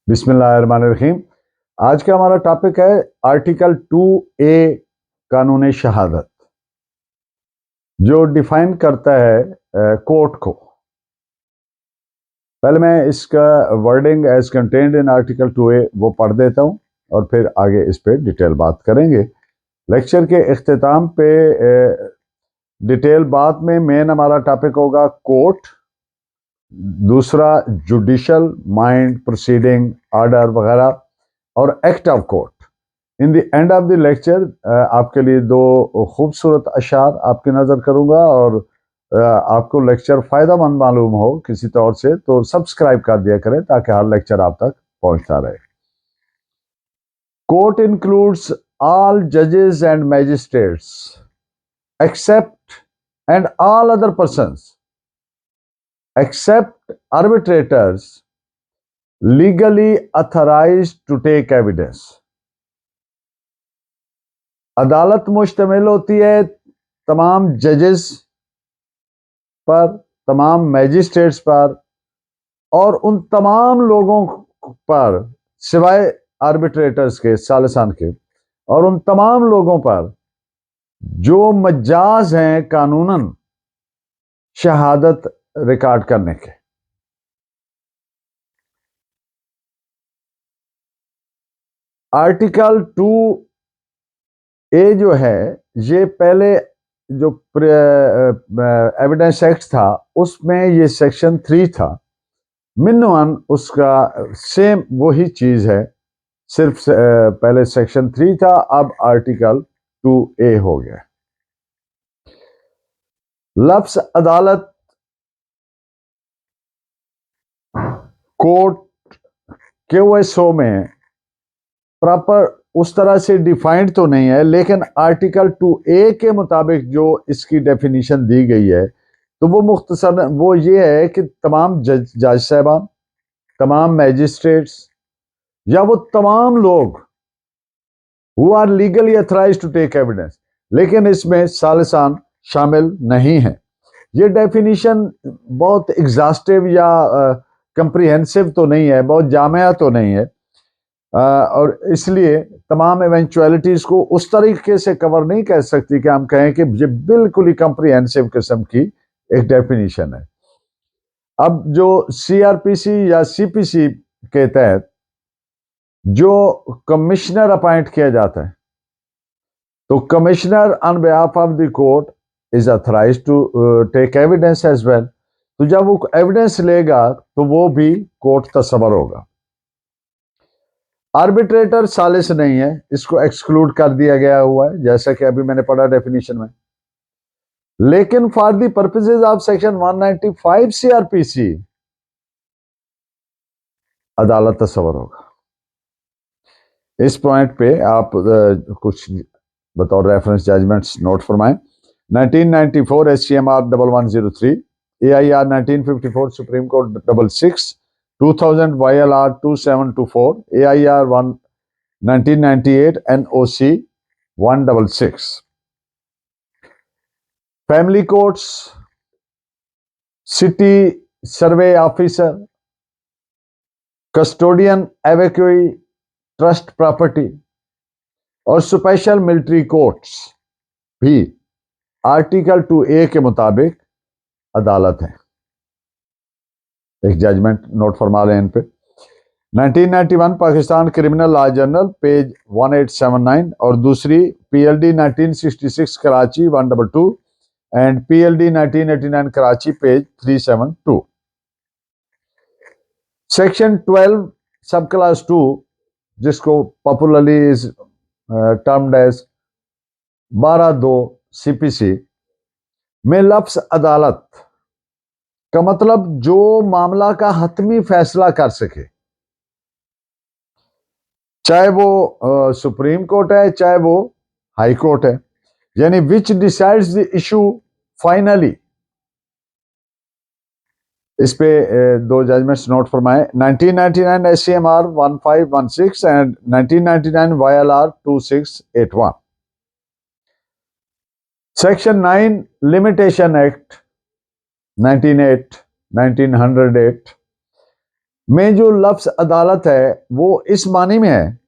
बिस्मिल्लाहिर्रहमानिर्रहीम। आज का हमारा टॉपिक है आर्टिकल 2A कानून शहादत, जो डिफाइन करता है कोर्ट को। पहले मैं इसका wording as contained in article 2A वो पढ़ देता हूँ और फिर आगे इस पे डिटेल बात करेंगे। लेक्चर के इख्तिताम पे डिटेल बात में मेन हमारा टॉपिक होगा कोर्ट, दूसरा जुडिशल माइंड प्रोसीडिंग ऑर्डर वगैरह, और act of court. In the end of the lecture आपके लिए दो खूबसूरत अशार आपकी नज़र करूंगा, और आपको लेक्चर फ़ायदा मंद मालूम हो किसी तौर से तो सब्सक्राइब कर दिया करें ताकि हर लेक्चर आप तक पहुंचता रहे। Court includes all judges and magistrates except and all other persons except arbitrators legally authorized to take evidence। अदालत मुश्तमिल होती है तमाम जजेस पर, तमाम मैजिस्ट्रेट्स पर, और उन तमाम लोगों पर सिवाय आर्बिट्रेटर्स के, सालिसान के, और उन तमाम लोगों पर जो मजाज हैं कानूनन शहादत रिकॉर्ड करने के। आर्टिकल 2A जो है, ये पहले जो एविडेंस एक्ट था उसमें ये सेक्शन 3 था। मिनवन उसका सेम वही चीज है, सिर्फ पहले सेक्शन 3 था, अब आर्टिकल 2A हो गया। लफ्ज अदालत कोर्ट QSO में प्रॉपर उस तरह से डिफाइंड तो नहीं है, लेकिन आर्टिकल 2A के मुताबिक जो इसकी डेफिनेशन दी गई है तो वो मुख्तसर वो ये है कि तमाम जज साहबान, तमाम मैजिस्ट्रेट्स, या वो तमाम लोग who are legally authorised to take evidence, लेकिन इसमें सालिसान शामिल नहीं है। ये डेफिनेशन बहुत एग्जॉस्टिव या कंप्रिहेंसिव तो नहीं है, बहुत जामिया तो नहीं है, और इसलिए तमाम इवेंचुअलिटीज को उस तरीके से कवर नहीं कर सकती कि हम कहें कि ये बिल्कुल ही कंप्रिहेंसिव किस्म की एक डेफिनेशन है। अब जो CRPC या CPC के तहत जो कमिश्नर अपॉइंट किया जाता है, तो commissioner on behalf of the court is authorised to take evidence as well. तो जब वो एविडेंस लेगा तो वो भी कोर्ट तस्वर होगा। आर्बिट्रेटर सालिस नहीं है, इसको एक्सक्लूड कर दिया गया हुआ है जैसा कि अभी मैंने पढ़ा डेफिनेशन में। लेकिन for the purposes of section 195 CRPC अदालत तस्वर होगा। इस पॉइंट पे आप कुछ बतौर रेफरेंस जजमेंट्स नोट फरमाएं। 1994 SCMR 1103, AIR 1954 supreme court 66, 2000 YLR 2724, AIR 1998 NOC 166। Family courts, city survey officer, custodian evacuee trust property, और स्पेशल मिलिट्री कोर्ट्स भी आर्टिकल 2A के मुताबिक अदालत है। एक जजमेंट नोट फरमा लें इन पे। 1991 Pakistan criminal law journal page 1879, और दूसरी PLD 1966 Karachi 122 and PLD 1989 Karachi page 372। Section 12 subclass 2, जिसको popularly is termed as 12(2) CPC में लफ्ज अदालत का मतलब जो मामला का हतमी फैसला कर सके, चाहे वो सुप्रीम कोर्ट है चाहे वो हाई कोर्ट है, यानी विच डिसाइड्स द इशू फाइनली। इस पे दो जजमेंट्स नोट फरमाए। 1999 SCMR 1516 and 1999 YLR 2681। Section 9 limitation act 1908 में जो लफ्ज अदालत है वो इस मानी में है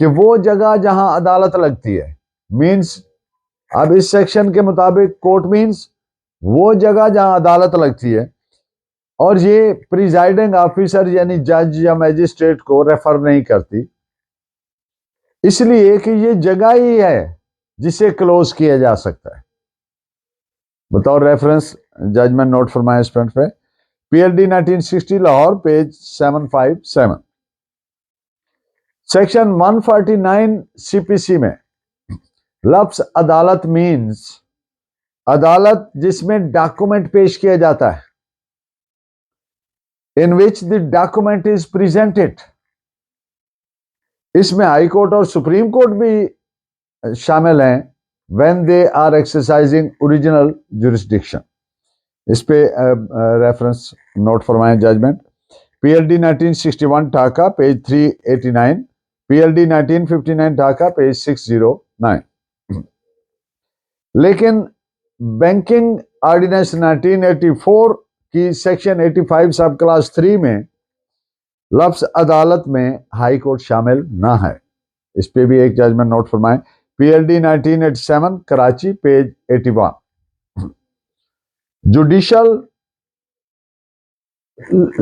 कि वो जगह जहां अदालत लगती है, मीन्स अब इस सेक्शन के मुताबिक कोर्ट मीन्स वो जगह जहां अदालत लगती है, और ये प्रिजाइडिंग ऑफिसर यानी जज या मैजिस्ट्रेट को रेफर नहीं करती, इसलिए कि ये जगह ही है जिसे क्लोज किया जा सकता है। बताओ रेफरेंस जजमेंट नोट फरमाया इस पॉइंट पे, PLD 1960 Lahore page 757। Section 149 CPC में लफ्ज अदालत मीन्स अदालत जिसमें डॉक्यूमेंट पेश किया जाता है, in which the document is presented. इसमें हाई कोर्ट और सुप्रीम कोर्ट भी शामिल हैं when they are exercising original jurisdiction. इस पे रेफरेंस नोट फरमाएं judgment, PLD 1961 Dhaka page 389, PLD 1959 Dhaka page 609। लेकिन बैंकिंग ऑर्डिनेंस 1984 की सेक्शन 85 सब क्लास 3 में लफ्ज अदालत में हाई कोर्ट शामिल ना है। इस पे भी एक जजमेंट नोट फरमाएं, PLD 1987 Karachi page 81। Judicial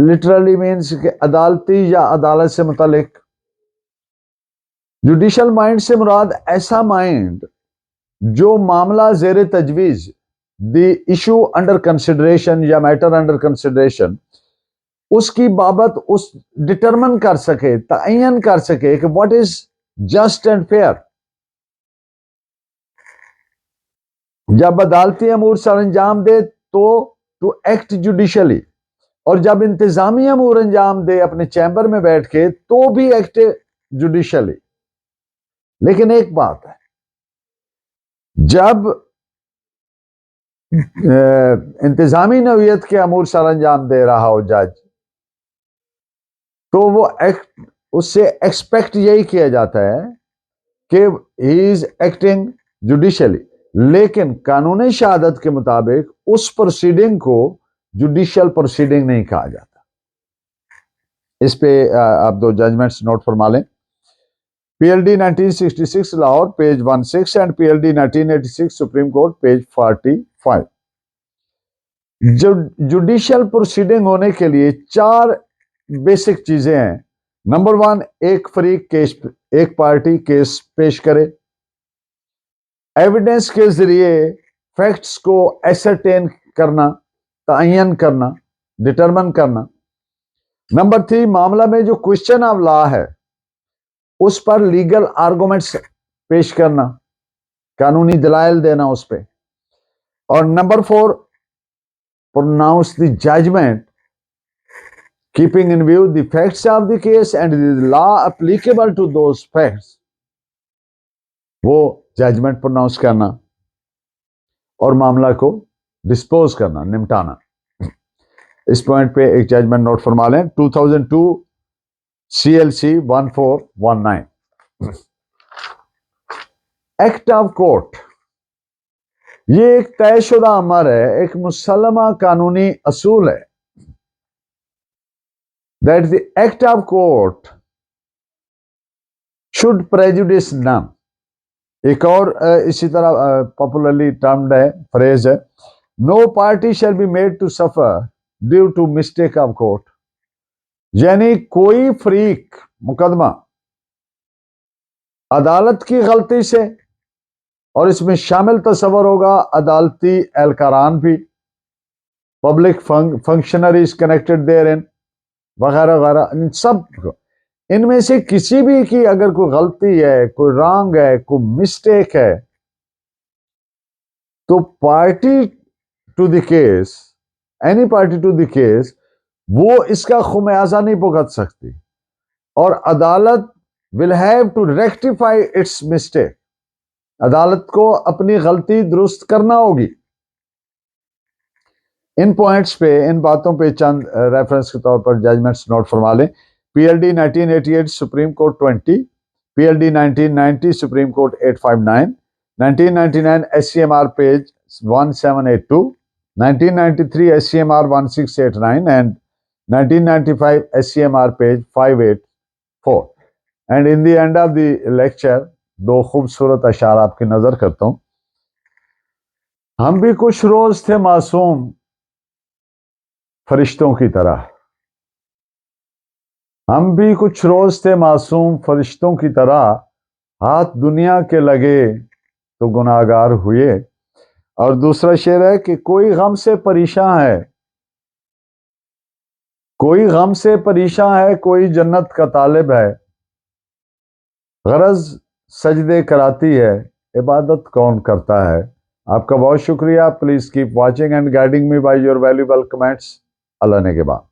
literally means कि अदालती या अदालत से मुतालिक। जुडिशल माइंड से मुराद ऐसा माइंड जो मामला जेर तजवीज, द इशू अंडर कंसिडरेशन या मैटर अंडर कंसिडरेशन, उसकी बाबत उस डिटरमिन कर सके, तयन कर सके कि what is just and fair. जब अदालती अमूर सर अंजाम दे तो टू एक्ट जुडिशली, और जब इंतजामी अमूर अंजाम दे अपने चैम्बर में बैठ के तो भी एक्ट जुडिशली। लेकिन एक बात है, जब इंतजामी नौयत के अमूर सर अंजाम दे रहा हो जज, तो वो उससे एक्सपेक्ट यही किया जाता है कि ही इज एक्टिंग जुडिशली। लेकिन कानूनी शहादत के मुताबिक उस प्रोसीडिंग को जुडिशियल प्रोसीडिंग नहीं कहा जाता। इस पे आप दो जजमेंट्स नोट फरमा लें, PLD 1966 Lahore page 16 and PLD 1986 supreme court page 45। Judicial proceeding होने के लिए 4 बेसिक चीजें हैं। नंबर 1, एक फरीक केस, एक पार्टी केस पेश करे, एविडेंस के जरिए फैक्ट्स को एसरटेन करना, तयन करना, डिटरमिन करना। नंबर 3, मामला में जो क्वेश्चन ऑफ लॉ है उस पर लीगल आर्गुमेंट्स पेश करना, कानूनी दलाइल देना उस पे। और number 4, pronounce the judgement keeping in view the facts of the case and the law applicable to those facts। वो जजमेंट प्रोनाउंस करना और मामला को डिस्पोज करना, निपटाना। इस पॉइंट पे एक जजमेंट नोट फरमा लें, 2002 CLC 1419। एक्ट ऑफ कोर्ट ये एक तयशुदा अमर है, एक मुसल्लमा कानूनी असूल है, that the act of court should prejudice none। एक और इसी तरह पॉपुलरली टर्म्ड है, फ्रेज है, no party shall be made to suffer due to mistake of court। यानी कोई फरीक मुकदमा अदालत की गलती से, और इसमें शामिल तस्वर होगा अदालती एहलकारान भी, पब्लिक फंक्शनरीज कनेक्टेड देयरइन वगैरह वगैरह, इन सब इनमें से किसी भी की अगर कोई गलती है, कोई रॉन्ग है, कोई मिस्टेक है, तो party to the case, any party to the case, वो इसका खुमियाजा नहीं भुगत सकती, और अदालत will have to rectify its mistake. अदालत को अपनी गलती दुरुस्त करना होगी। इन पॉइंट्स पे, इन बातों पे चंद रेफरेंस के तौर पर जजमेंट्स नोट फरमा लें, PLD 1988 supreme court 20, PLD 1990 supreme court 859, 1999 SCMR page 1782, 1993 SCMR 1689 and 1995 SCMR page 584. And in the end of the lecture दो खूबसूरत अशार आपकी नजर करता हूं. हम भी कुछ रोज थे मासूम फरिश्तों की तरह, हम भी कुछ रोज थे मासूम फरिश्तों की तरह, हाथ दुनिया के लगे तो गुनाहगार हुए. और दूसरा शेर है कि कोई गम से परेशान है, कोई गम से परेशान है, कोई जन्नत का तालिब है, गरज सजदे कराती है, इबादत कौन करता है. आपका बहुत शुक्रिया. Please keep watching and guiding me by your valuable comments. Allah ने के बाद.